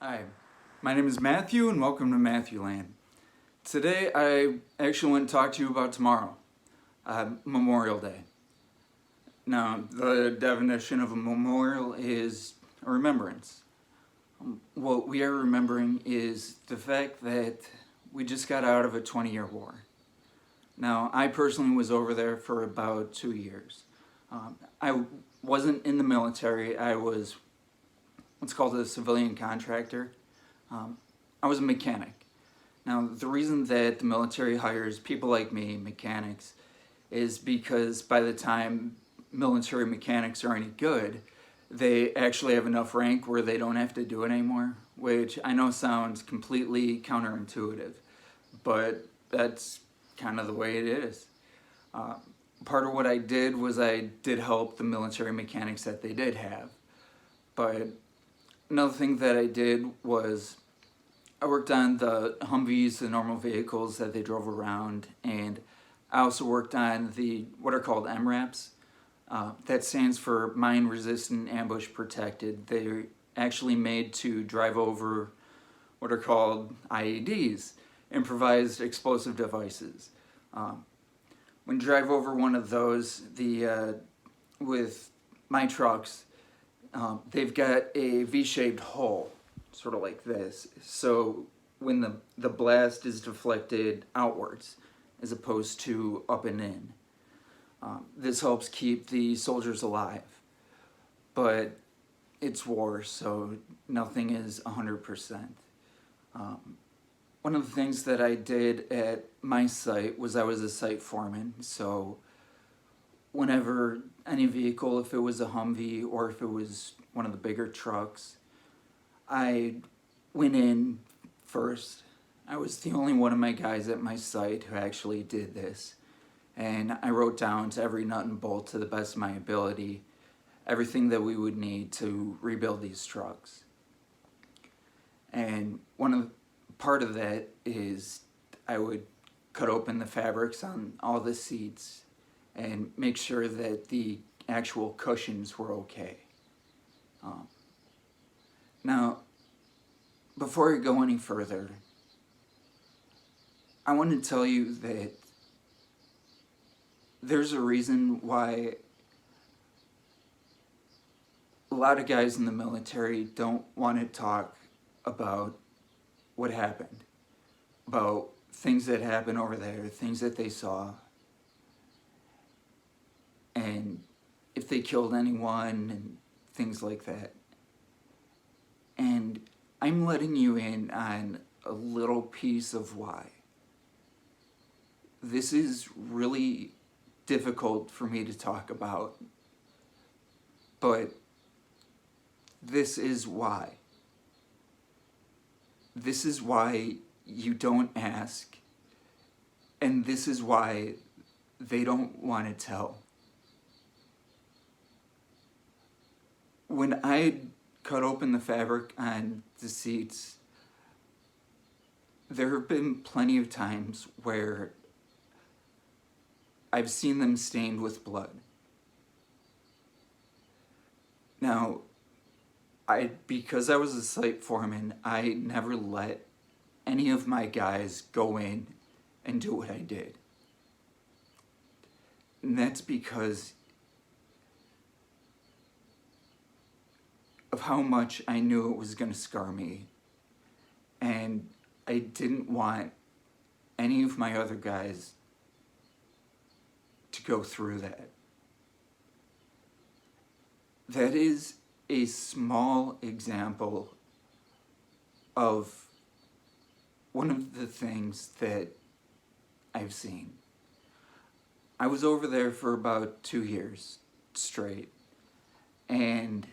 Hi, my name is Matthew and welcome to Matthew Land. Today I actually want to talk to you about tomorrow, Memorial Day. Now, the definition of a memorial is a remembrance. What we are remembering is the fact that we just got out of a 20-year war. Now, I personally was over there for about 2 years. I wasn't in the military. I was what's called a civilian contractor. I was a mechanic. Now, the reason that the military hires people like me, mechanics, is because by the time military mechanics are any good, they actually have enough rank where they don't have to do it anymore, which I know sounds completely counterintuitive, but that's kind of the way it is. Part of what I did was I did help the military mechanics that they did have, but another thing that I did was I worked on the Humvees, the normal vehicles that they drove around, and I also worked on the what are called MRAPs. That stands for Mine Resistant Ambush Protected. They're actually made to drive over what are called IEDs, improvised explosive devices. When you drive over one of those, with my trucks, they've got a V-shaped hole, sort of like this. So when the blast is deflected outwards, as opposed to up and in, this helps keep the soldiers alive. But it's war, so nothing is 100%. One of the things that I did at my site was I was a site foreman, so whenever any vehicle, if it was a Humvee or if it was one of the bigger trucks, I went in first. I was the only one of my guys at my site who actually did this. And I wrote down to every nut and bolt to the best of my ability everything that we would need to rebuild these trucks. And part of that is I would cut open the fabrics on all the seats and make sure that the actual cushions were okay. Now, before I go any further, I want to tell you that there's a reason why a lot of guys in the military don't want to talk about what happened, about things that happened over there, things that they saw, and if they killed anyone and things like that. And I'm letting you in on a little piece of why. This is really difficult for me to talk about, but this is why. This is why you don't ask, and this is why they don't want to tell. When I cut open the fabric on the seats, there have been plenty of times where I've seen them stained with blood. Now, because I was a site foreman, I never let any of my guys go in and do what I did. And that's because of how much I knew it was going to scar me. And I didn't want any of my other guys to go through that. That is a small example of one of the things that I've seen. I was over there for about 2 years straight, and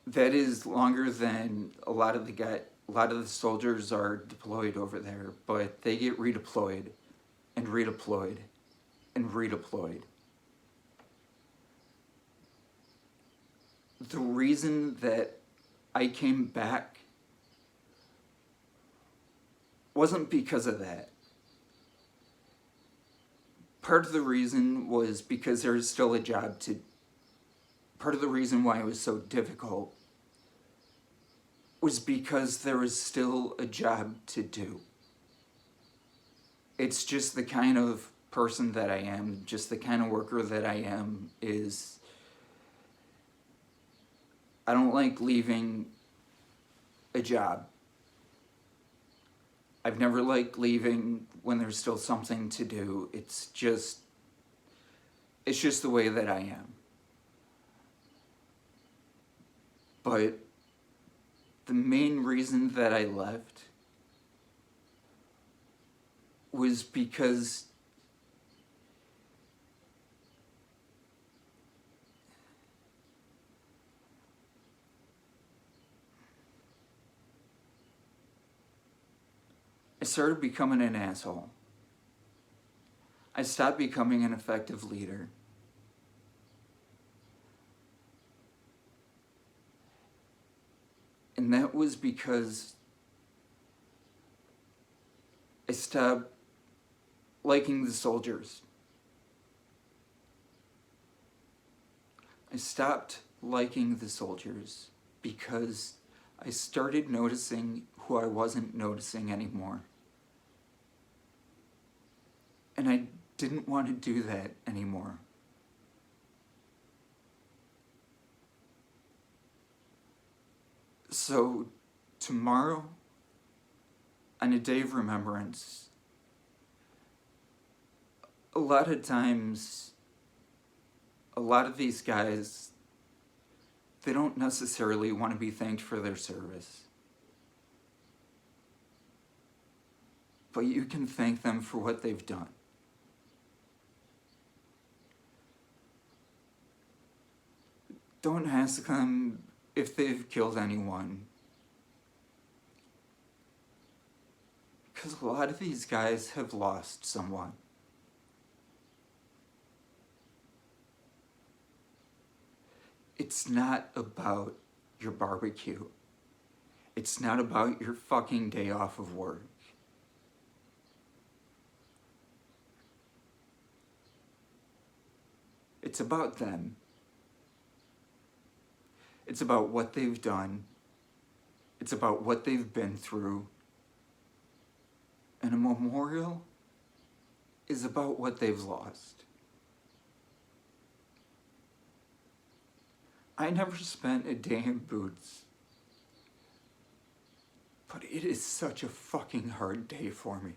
that is longer than a lot of the soldiers are deployed over there, but they get redeployed and redeployed and redeployed. The reason that I came back wasn't because of that. Part of the reason was because there was still a job to. Part of the reason why it was so difficult was because there was still a job to do. It's just the kind of person that I am, just the kind of worker that I am, is I don't like leaving a job. I've never liked leaving when there's still something to do. It's just the way that I am. But the main reason that I left was because I started becoming an asshole. I stopped becoming an effective leader. And that was because I stopped liking the soldiers. I stopped liking the soldiers because I started noticing who I wasn't noticing anymore. And I didn't want to do that anymore. So, tomorrow, on a day of remembrance, a lot of times, a lot of these guys, they don't necessarily want to be thanked for their service. But you can thank them for what they've done. Don't ask them if they've killed anyone. Because a lot of these guys have lost someone. It's not about your barbecue. It's not about your fucking day off of work. It's about them. It's about what they've done. It's about what they've been through. And a memorial is about what they've lost. I never spent a day in boots, but it is such a fucking hard day for me.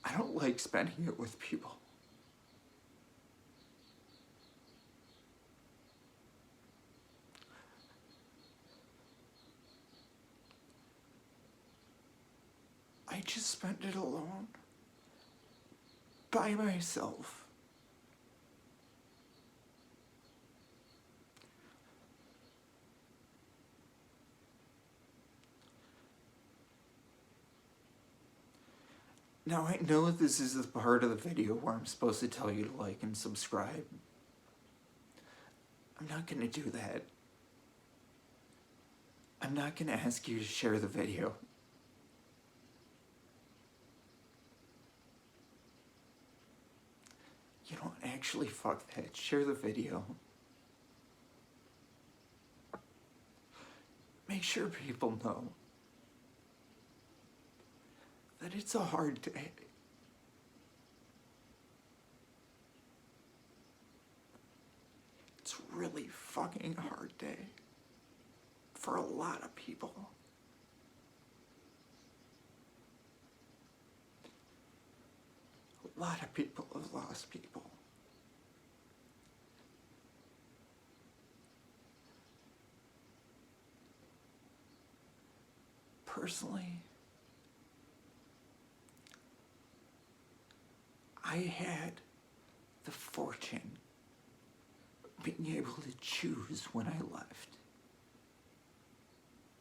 I don't like spending it with people. I just spent it alone, by myself. Now I know this is the part of the video where I'm supposed to tell you to like and subscribe. I'm not gonna do that. I'm not gonna ask you to share the video. You don't actually fuck that. Share the video. Make sure people know that it's a hard day. It's a really fucking hard day for a lot of people. A lot of people have lost people. Personally, I had the fortune of being able to choose when I left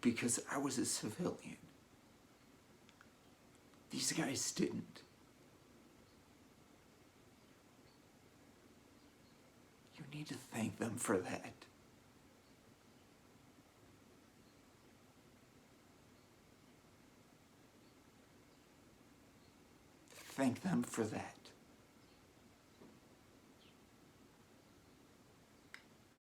because I was a civilian. These guys didn't. You need to thank them for that. thank them for that.